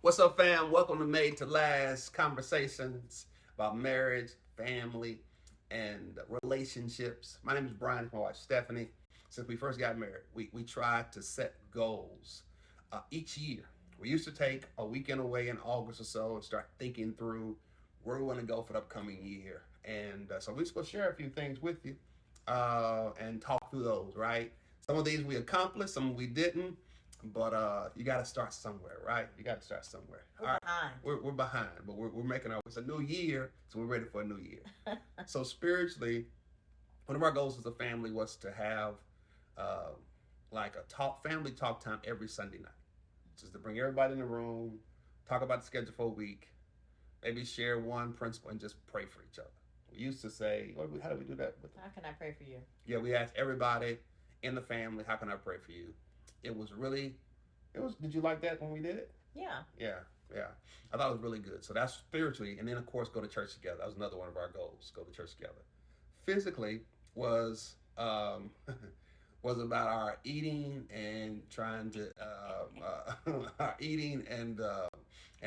What's up, fam? Welcome to Made to Last Conversations about marriage, family, and relationships. My name is Brian. It's my wife, Stephanie. Since we first got married, we tried to set goals each year. We used to take a weekend away in August or so and start thinking through where we want to go for the upcoming year. And so we're just going to share a few things with you and talk through those, right? Some of these we accomplished, some we didn't. But you got to start somewhere, right? You got to start somewhere. We're behind. We're behind, but we're making our. It's a new year, so we're ready for a new year. So spiritually, one of our goals as a family was to have uh, like a family talk time every Sunday night, just to bring everybody in the room, talk about the schedule for a week, maybe share one principle and just pray for each other. We used to say, how do we do that? How can I pray for you? Yeah, we asked everybody in the family, how can I pray for you? It was. Did you like that when we did it? Yeah. Yeah. I thought it was really good. So that's spiritually, and then of course go to church together. That was another one of our goals. Go to church together. Physically was was about our eating and trying to our eating and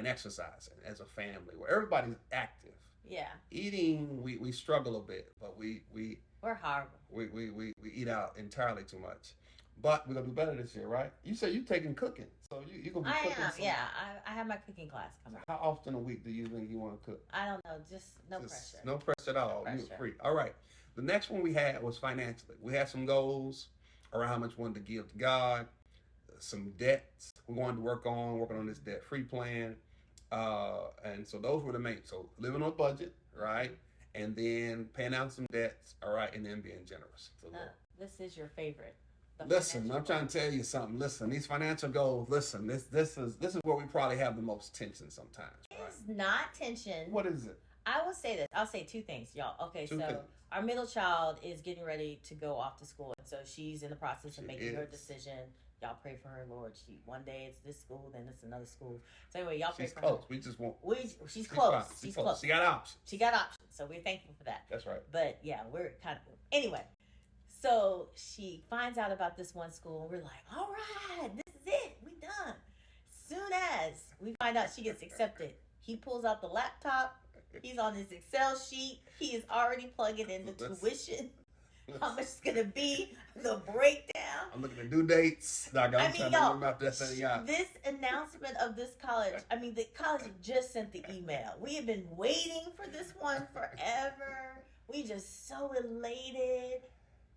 exercising as a family where everybody's active. Yeah. Eating, we struggle a bit, but we're horrible. We eat out entirely too much. But we're gonna do better this year, right? You say you're taking cooking, so you're gonna be cooking. I am, yeah. I have my cooking class coming. How often a week do you think you want to cook? I don't know, just no pressure. No pressure at all. No You're free. All right. The next one we had was financially. We had some goals around how much we wanted to give to God, some debts we wanted to working on this debt-free plan, and so those were the main. So living on a budget, right, and then paying out some debts, all right, and then being generous. So, this is your favorite. Listen, I'm trying to tell you something. Listen, these financial goals. Listen, this is where we probably have the most tension sometimes. Right? It's not tension. What is it? I will say this. I'll say two things, y'all. Okay, so our middle child is getting ready to go off to school, and so she's in the process of making her decision. Y'all pray for her, Lord. One day it's this school, then it's another school. So anyway, y'all pray for her. We just want. She's close. She's close. She got options. So we're thankful for that. That's right. But yeah, we're kind of anyway. So she finds out about this one school, and we're like, all right, this is it. We done. Soon as we find out she gets accepted, he pulls out the laptop. He's on his Excel sheet. He is already plugging in the tuition, how much it's going to be, the breakdown. I'm looking at due dates. I'm trying to remember after that thing out. This announcement of this college, the college just sent the email. We have been waiting for this one forever. We just so elated.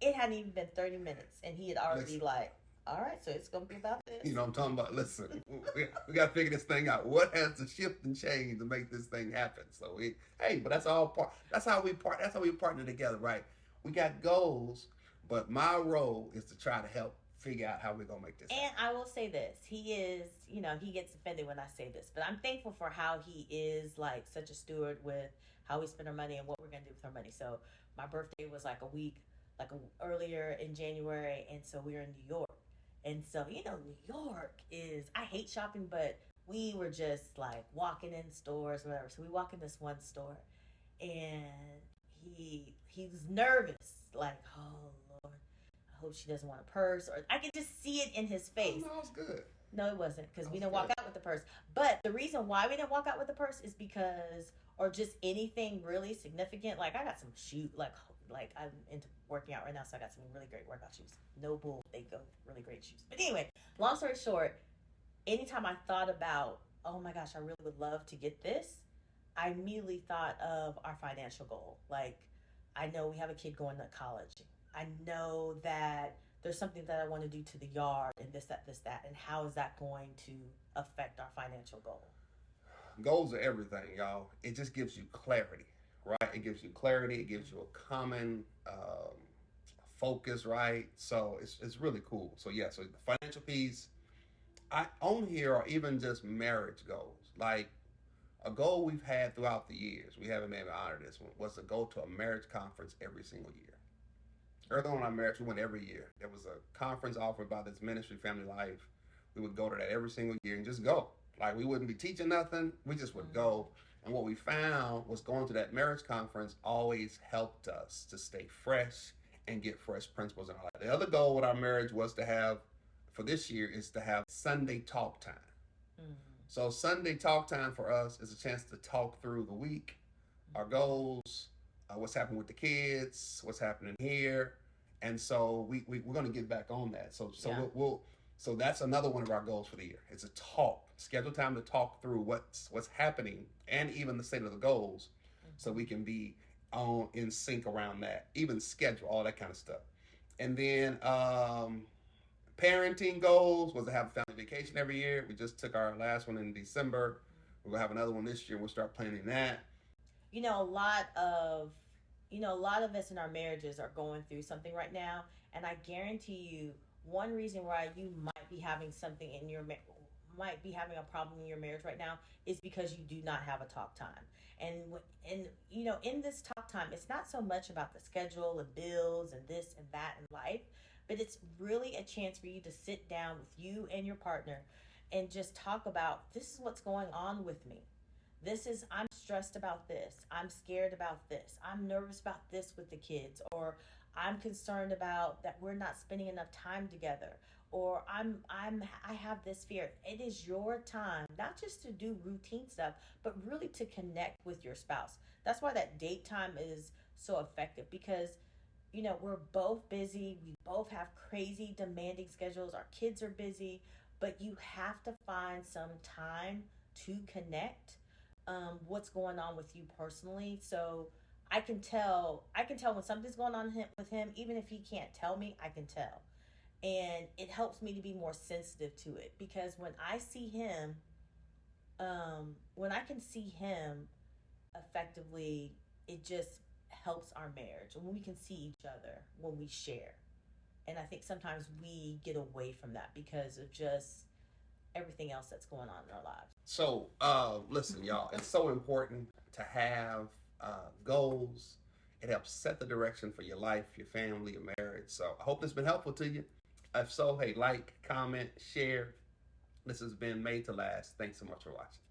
It hadn't even been 30 minutes, and he had already all right, so it's going to be about this. You know what I'm talking about? Listen, we got to figure this thing out. What has to shift and change to make this thing happen? So but that's all part. That's how we partner together, right? We got goals, but my role is to try to help figure out how we're going to make this happen. And I will say this. He is, he gets offended when I say this, but I'm thankful for how he is like such a steward with how we spend our money and what we're going to do with our money. So my birthday was like earlier in January, and so we were in New York. And so, New York is, I hate shopping, but we were just like walking in stores, whatever. So we walk in this one store, and he was nervous, like, oh Lord, I hope she doesn't want a purse, or I could just see it in his face. Oh, no, it's good. No, it wasn't, because we didn't walk out with the purse. But the reason why we didn't walk out with the purse is because, or just anything really significant, like I got some shoes, like I'm into working out right now, so I got some really great workout shoes. No bull, they go really great shoes. But anyway, long story short, anytime I thought about, oh my gosh, I really would love to get this, I immediately thought of our financial goal. Like, I know we have a kid going to college. I know that there's something that I want to do to the yard and this, that, and how is that going to affect our financial goal? Goals are everything, y'all. It just gives you clarity. Right, it gives you clarity. It gives you a common focus, right? So it's really cool. So yeah, so the financial piece, I on here are even just marriage goals. Like a goal we've had throughout the years. We haven't maybe honored this one. Was to go to a marriage conference every single year. Early on in our marriage, we went every year. There was a conference offered by this ministry, Family Life. We would go to that every single year and just go. Like we wouldn't be teaching nothing. We just would go. And what we found was going to that marriage conference always helped us to stay fresh and get fresh principles in our life. The other goal with our marriage was to have, for this year, is to have Sunday talk time. Mm-hmm. So Sunday talk time for us is a chance to talk through the week, our goals, what's happening with the kids, what's happening here, and so we're going to get back on that. So Yeah. so that's another one of our goals for the year. It's a talk, schedule time to talk through what's happening and even the state of the goals, so we can be on in sync around that, even schedule all that kind of stuff. And then parenting goals was to have a family vacation every year. We just took our last one in December. We're gonna have another one this year. We'll start planning that. You know, a lot of us in our marriages are going through something right now, and I guarantee you, one reason why you might be having something in your might be having a problem in your marriage right now is because you do not have a talk time. And in this talk time, it's not so much about the schedule and bills and this and that in life, but it's really a chance for you to sit down with you and your partner and just talk about, this is what's going on with me. I'm stressed about this. I'm scared about this. I'm nervous about this with the kids. Or I'm concerned about that we're not spending enough time together. Or I have this fear. It is your time, not just to do routine stuff, but really to connect with your spouse. That's why that date time is so effective, because we're both busy. We both have crazy demanding schedules. Our kids are busy, but you have to find some time to connect, what's going on with you personally. So I can tell when something's going on with him, even if he can't tell me, I can tell. And it helps me to be more sensitive to it, because when I can see him effectively, it just helps our marriage. And when we can see each other, when we share. And I think sometimes we get away from that because of just everything else that's going on in our lives. So listen, y'all, it's so important to have goals. It helps set the direction for your life, your family, your marriage. So I hope this has been helpful to you. If so, hey, like, comment, share. This has been Made to Last. Thanks so much for watching.